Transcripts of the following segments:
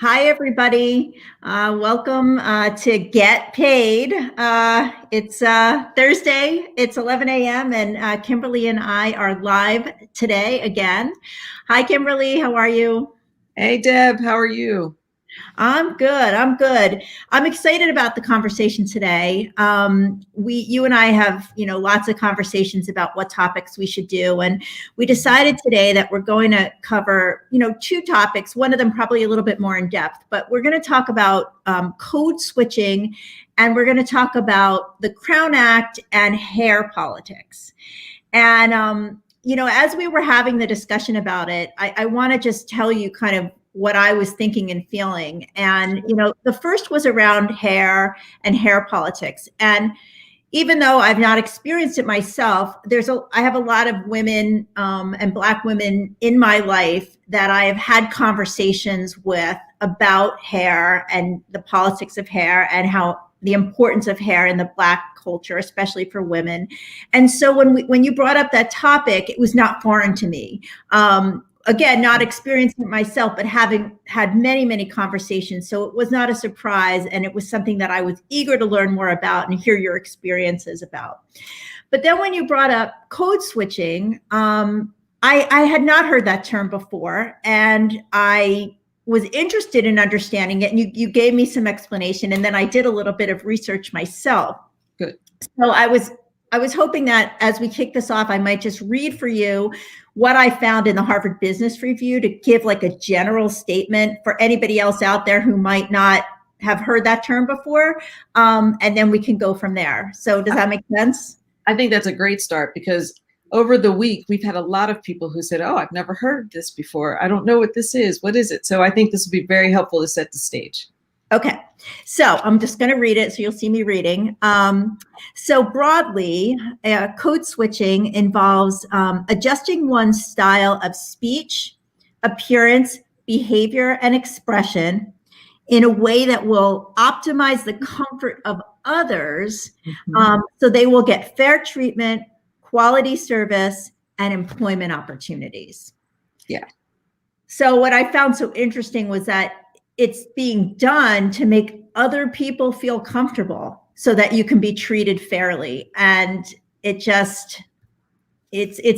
Hi, everybody. Welcome to Get Paid. It's Thursday. It's 11 a.m. and Kimberly and I are live today again. Hi, Kimberly. How are you? Hey, Deb, how are you? I'm good. I'm good. I'm excited about the conversation today. You and I have, lots of conversations about what topics we should do, and we decided today that we're going to cover, two topics. One of them probably a little bit more in depth, but we're going to talk about code switching, and we're going to talk about the Crown Act and hair politics. And as we were having the discussion about it, I want to just tell you kind of what I was thinking and feeling. And, the first was around hair and hair politics. And even though I've not experienced it myself, I have a lot of women and Black women in my life that I have had conversations with about hair and the politics of hair and how the importance of hair in the Black culture, especially for women. And so when you brought up that topic, it was not foreign to me. Again, not experiencing it myself, but having had many, many conversations. So it was not a surprise. And it was something that I was eager to learn more about and hear your experiences about. But then when you brought up code switching, I had not heard that term before. And I was interested in understanding it. And you gave me some explanation. And then I did a little bit of research myself. Good. So I was hoping that as we kick this off, I might just read for you what I found in the Harvard Business Review to give like a general statement for anybody else out there who might not have heard that term before. And then we can go from there. So does that make sense? I think that's a great start because over the week, we've had a lot of people who said, oh, I've never heard this before. I don't know what this is. What is it? So I think this will be very helpful to set the stage. Okay, so I'm just going to read it so you'll see me reading. So broadly, code switching involves adjusting one's style of speech, appearance, behavior, and expression in a way that will optimize the comfort of others, so they will get fair treatment, quality service, and employment opportunities. Yeah. So what I found so interesting was that it's being done to make other people feel comfortable so that you can be treated fairly. And it's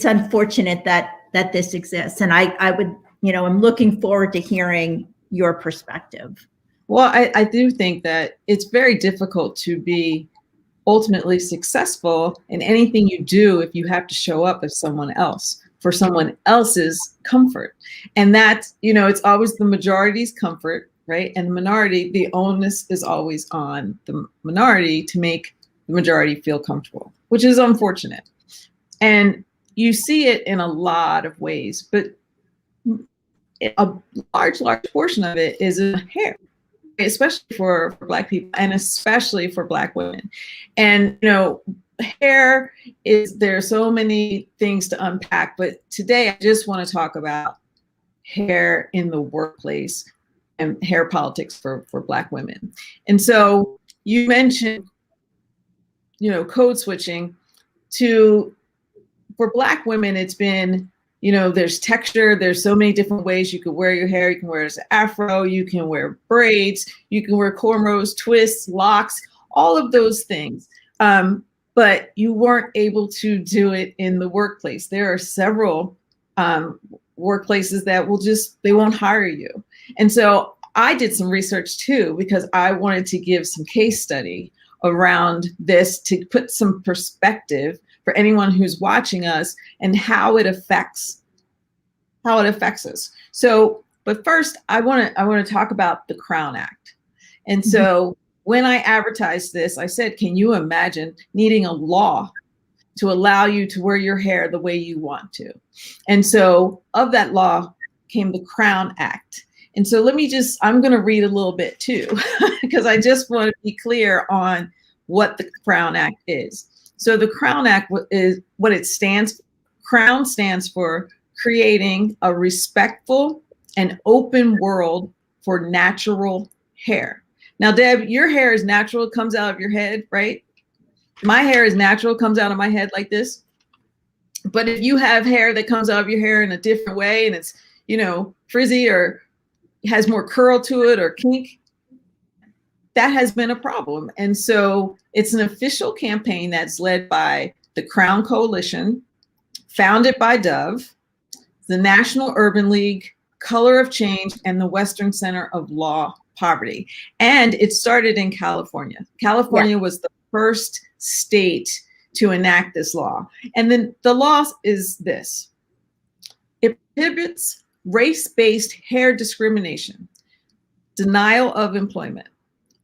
unfortunate that this exists. And I would, I'm looking forward to hearing your perspective. Well, I do think that it's very difficult to be ultimately successful in anything you do if you have to show up as someone else for someone else's comfort. And that, it's always the majority's comfort, right? And the minority, the onus is always on the minority to make the majority feel comfortable, which is unfortunate. And you see it in a lot of ways, but a large portion of it is in hair, especially for Black people and especially for Black women. And, hair there are so many things to unpack, but today I just want to talk about hair in the workplace and hair politics for Black women. And so you mentioned, code switching for Black women, it's been, there's texture, there's so many different ways you could wear your hair. You can wear it as an afro, you can wear braids, you can wear cornrows, twists, locks, all of those things. But you weren't able to do it in the workplace. There are several workplaces that they won't hire you. And so I did some research too, because I wanted to give some case study around this to put some perspective for anyone who's watching us and how it affects us. So, but first I want to talk about the Crown Act. And so when I advertised this, I said, can you imagine needing a law to allow you to wear your hair the way you want to? And so of that law came the Crown Act. And so I'm going to read a little bit too, because I just want to be clear on what the Crown Act is. So the Crown Act is what it stands for. Crown stands for creating a respectful and open world for natural hair. Now, Deb, your hair is natural, it comes out of your head, right? My hair is natural, comes out of my head like this. But if you have hair that comes out of your hair in a different way and it's, frizzy or has more curl to it or kink, that has been a problem. And so it's an official campaign that's led by the Crown Coalition, founded by Dove, the National Urban League, Color of Change, and the Western Center of Law Poverty. And it started in California. California was the first state to enact this law. And then the law is this: it prohibits race-based hair discrimination, denial of employment,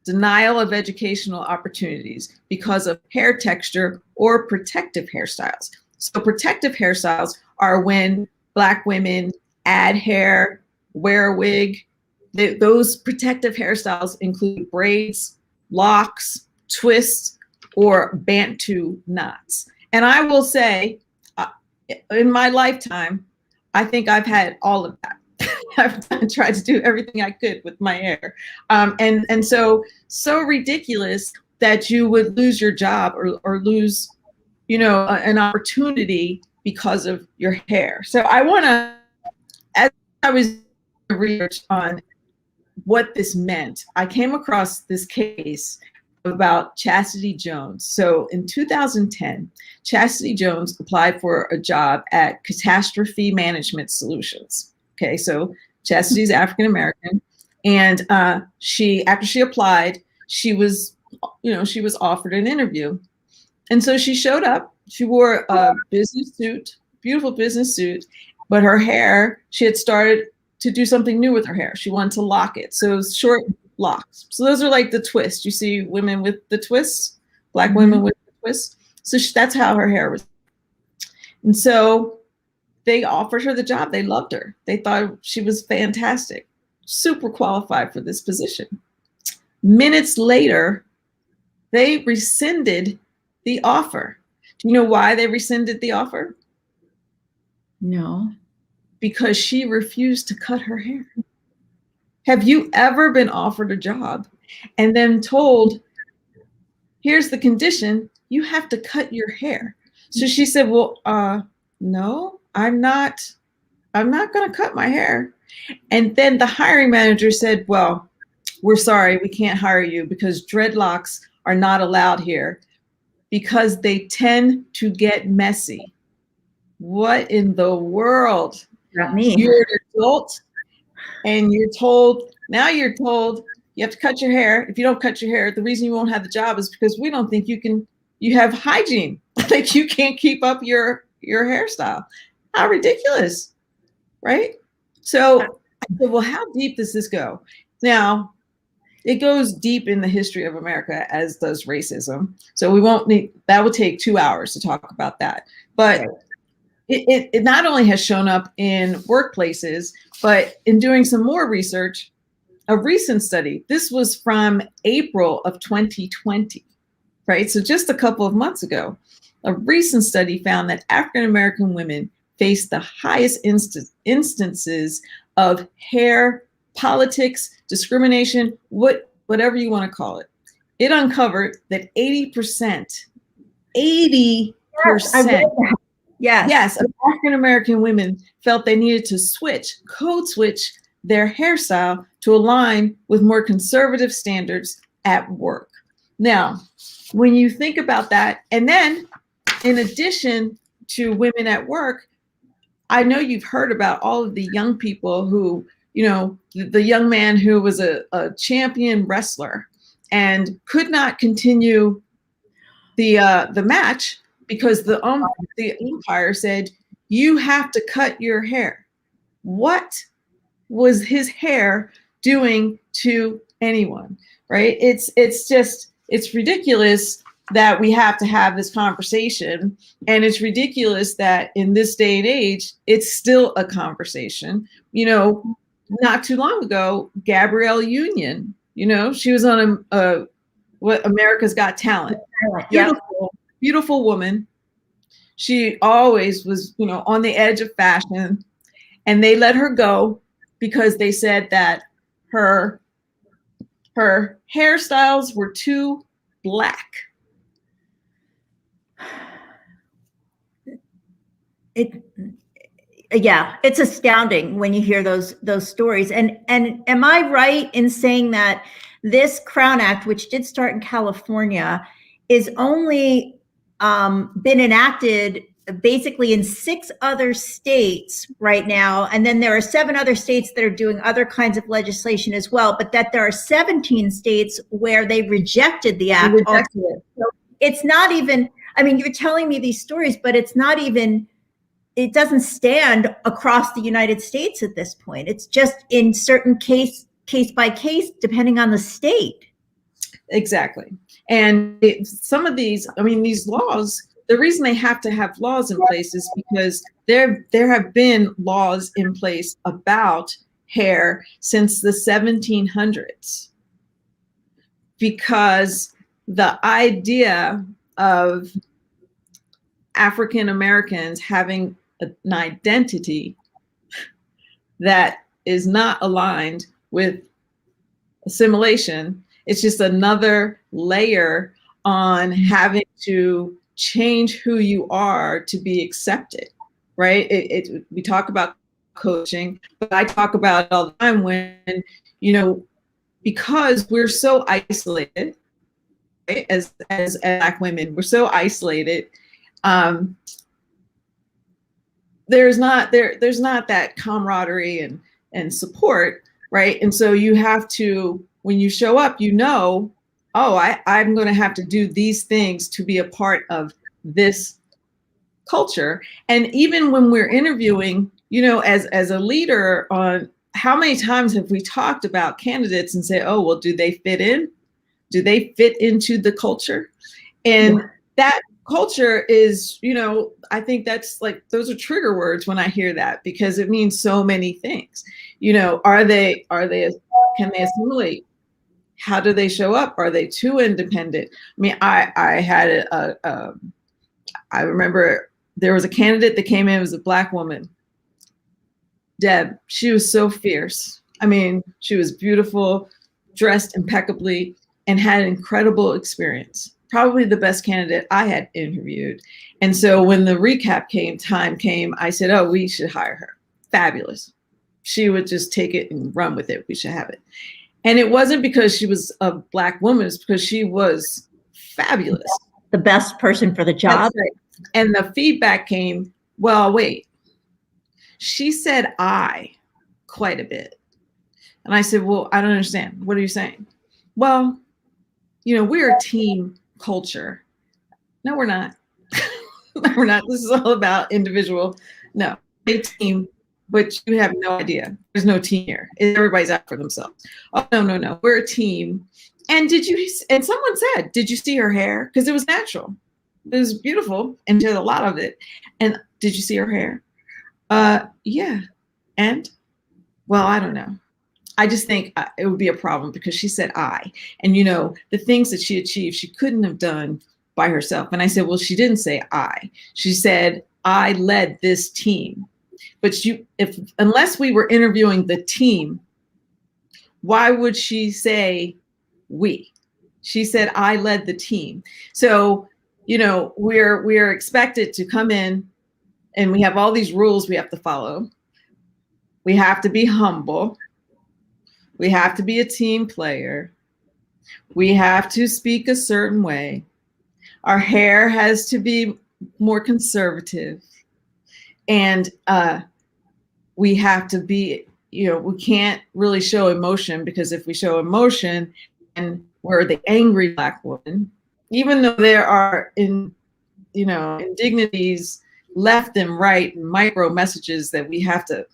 denial of educational opportunities because of hair texture or protective hairstyles. So protective hairstyles are when Black women add hair, wear a wig. Those protective hairstyles include braids, locks, twists, or Bantu knots. And I will say, in my lifetime, I think I've had all of that. I've tried to do everything I could with my hair. And so ridiculous that you would lose your job or lose, an opportunity because of your hair. So I want to, as I was research on what this meant, I came across this case about Chastity Jones. So in 2010, Chastity Jones applied for a job at Catastrophe Management Solutions. Okay, so Chastity's African American, and after she applied, she was offered an interview, and so she showed up. She wore a business suit, beautiful business suit, but her hair, she had started to do something new with her hair. She wanted to lock it, so it was short locks. So those are like the twists. You see women with the twists, Black women with the twists. So that's how her hair was, and so they offered her the job. They loved her. They thought she was fantastic, super qualified for this position. Minutes later, they rescinded the offer. Do you know why they rescinded the offer? No. Because she refused to cut her hair. Have you ever been offered a job and then told, here's the condition, you have to cut your hair? So she said, well, no, I'm not going to cut my hair. And then the hiring manager said, well, we're sorry, we can't hire you because dreadlocks are not allowed here because they tend to get messy. What in the world? Not me. You're an adult and you're told you have to cut your hair. If you don't cut your hair, the reason you won't have the job is because we don't think you have hygiene. Like you can't keep up your hairstyle. How ridiculous, right? So I said, well, how deep does this go? Now, it goes deep in the history of America, as does racism. So that would take 2 hours to talk about that. But it not only has shown up in workplaces, but in doing some more research, a recent study, this was from April of 2020, right? So just a couple of months ago, a recent study found that African-American women face the highest instances of hair politics, discrimination, whatever you want to call it. It uncovered that 80%, yes, of African-American women felt they needed to code switch their hairstyle to align with more conservative standards at work. Now, when you think about that, and then in addition to women at work, I know you've heard about all of the young people who, the young man who was a champion wrestler and could not continue the match because the umpire said, you have to cut your hair. What was his hair doing to anyone, right? It's ridiculous that we have to have this conversation. And it's ridiculous that in this day and age, it's still a conversation. Not too long ago, Gabrielle Union, she was on what America's Got Talent. Beautiful, beautiful woman. She always was, on the edge of fashion, and they let her go because they said that her hairstyles were too Black. Yeah, it's astounding when you hear those stories. And am I right in saying that this Crown Act, which did start in California, is only been enacted basically in 6 other states right now, and then there are 7 other states that are doing other kinds of legislation as well, but that there are 17 states where they rejected the act. Rejected it. So it's not even, I mean, you're telling me these stories, but it's not even, it doesn't stand across the United States at this point. It's just in certain case by case, depending on the state. Exactly. And some of these, I mean, these laws, the reason they have to have laws in place is because there have been laws in place about hair since the 1700s. Because the idea of African Americans having an identity that is not aligned with assimilation, it's just another layer on having to change who you are to be accepted, right? We talk about coaching, but I talk about it all the time when, you know, because we're so isolated, right? As Black women, we're so isolated. There's not that camaraderie and support, right? And so you have to, when you show up, you know, oh, I'm going to have to do these things to be a part of this culture. And even when we're interviewing, you know, as a leader, on how many times have we talked about candidates and say, oh, well, do they fit in? Do they fit into the culture? And that culture is, you know, I think that's like, those are trigger words when I hear that, because it means so many things. You know, can they assimilate? How do they show up? Are they too independent? I mean, I had I remember there was a candidate that came in, it was a Black woman, Deb. She was so fierce. I mean, she was beautiful, dressed impeccably, and had an incredible experience. Probably the best candidate I had interviewed. And so when the recap time came, I said, oh, we should hire her. Fabulous. She would just take it and run with it. We should have it. And it wasn't because she was a Black woman, it's because she was fabulous. The best person for the job. Right. And the feedback came, well, wait, she said I quite a bit. And I said, well, I don't understand. What are you saying? Well, you know, we're a team culture. No, we're not. No, we're not. This is all about individual. No, a team, but you have no idea. There's no team here. Everybody's out for themselves. Oh, no. We're a team. And and someone said, did you see her hair? Because it was natural. It was beautiful and did a lot of it. And did you see her hair? Yeah. And, well, I don't know. I just think it would be a problem because she said I, and you know, the things that she achieved, she couldn't have done by herself. And I said, well, she didn't say I, she said, I led this team. But unless we were interviewing the team, why would she say we? She said, I led the team. So, you know, we're expected to come in and we have all these rules we have to follow. We have to be humble. We have to be a team player. We have to speak a certain way. Our hair has to be more conservative. And we have to be, you know, we can't really show emotion, because if we show emotion and we're the angry Black woman, even though there are indignities left and right and micro messages that we have to,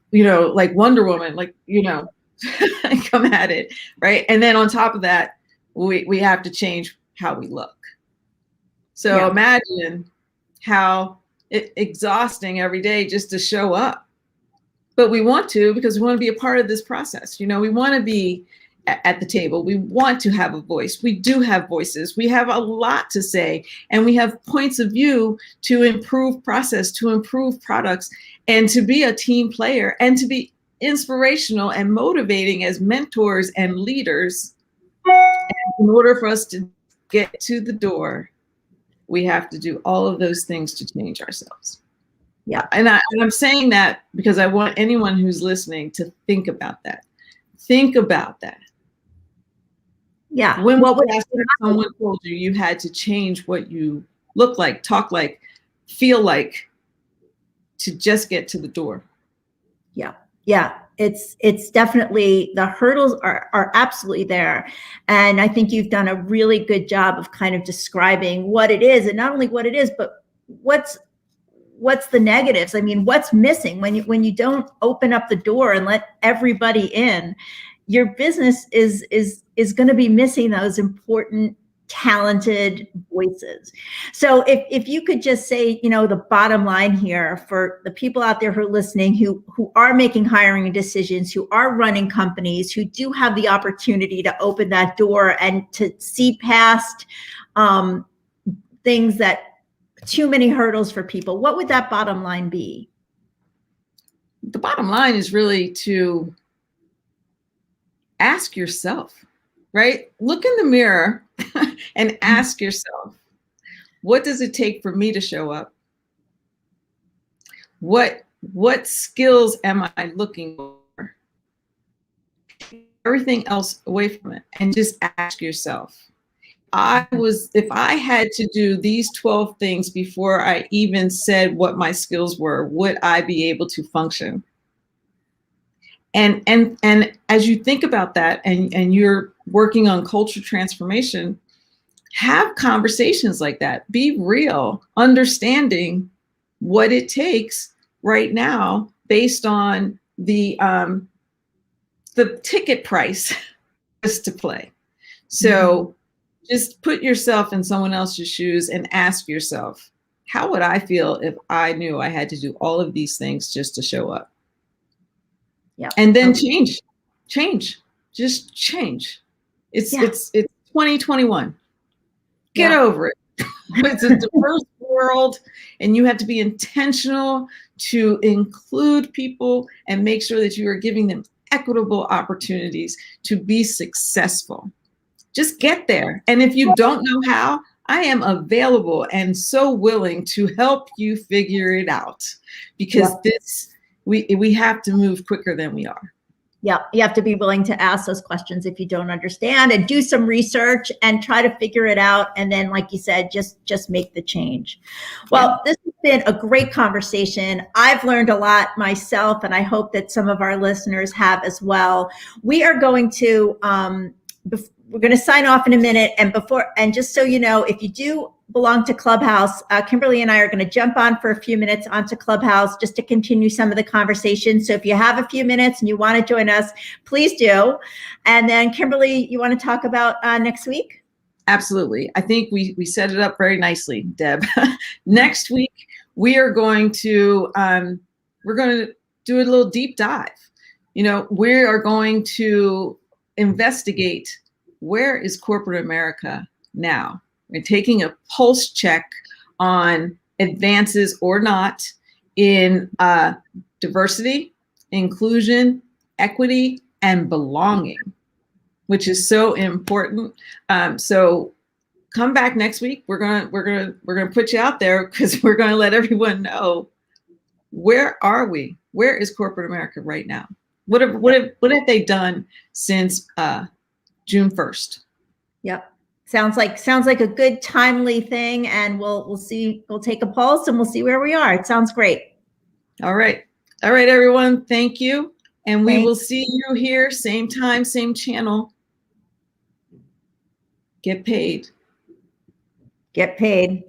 you know, like Wonder Woman, like, you know, come at it, right? And then on top of that, we have to change how we look. So yeah. Imagine how exhausting every day just to show up. But we want to, because we want to be a part of this process. You know, we want to be at the table. We want to have a voice. We do have voices. We have a lot to say, and we have points of view to improve process, to improve products, and to be a team player, and to be inspirational and motivating as mentors and leaders. And in order for us to get to the door, we have to do all of those things to change ourselves. Yeah. And I'm saying that because I want anyone who's listening to think about that. Think about that. Yeah. When was What would the last time someone told you you had to change what you look like, talk like, feel like to just get to the door? Yeah. Yeah. It's definitely, the hurdles are absolutely there. And I think you've done a really good job of kind of describing what it is, and not only what it is, but what's the negatives. I mean, what's missing when you don't open up the door and let everybody in, your business is going to be missing those important, talented voices. So if you could just say, the bottom line here for the people out there who are listening, who are making hiring decisions, who are running companies, who do have the opportunity to open that door and to see past things that, too many hurdles for people, what would that bottom line be? The bottom line is really to ask yourself, right? Look in the mirror and ask yourself, what does it take for me to show up? What skills am I looking for? Everything else away from it, and just ask yourself. If I had to do these 12 things before I even said what my skills were, would I be able to function? And as you think about that, and you're working on culture transformation, have conversations like that. Be real, understanding what it takes right now based on the ticket price to play. So just put yourself in someone else's shoes and ask yourself, how would I feel if I knew I had to do all of these things just to show up? Yeah. And then just change. It's 2021. Get over it. It's a diverse world, and you have to be intentional to include people and make sure that you are giving them equitable opportunities to be successful. Just get there. And if you don't know how, I am available and so willing to help you figure it out, because we have to move quicker than we are. Yeah, you have to be willing to ask those questions if you don't understand, and do some research and try to figure it out. And then, like you said, just make the change. Well, this has been a great conversation. I've learned a lot myself, and I hope that some of our listeners have as well. We are going to we're going to sign off in a minute. And just so you know, if you do belong to Clubhouse, Kimberly and I are going to jump on for a few minutes onto Clubhouse just to continue some of the conversation. So if you have a few minutes and you want to join us, please do. And then Kimberly, you want to talk about next week? Absolutely. I think we set it up very nicely, Deb. Next week, we are going to do a little deep dive. We are going to investigate, where is corporate America now? We're taking a pulse check on advances or not in diversity, inclusion, equity, and belonging, which is so important. So come back next week. We're gonna put you out there, because we're gonna let everyone know, where are we? Where is corporate America right now? What have they done since June 1st? Yep. Sounds like a good, timely thing, and we'll see. We'll take a pulse and we'll see where we are. It sounds great. All right, everyone. Thank you, and we will see you here, same time, same channel. Get paid. Get paid.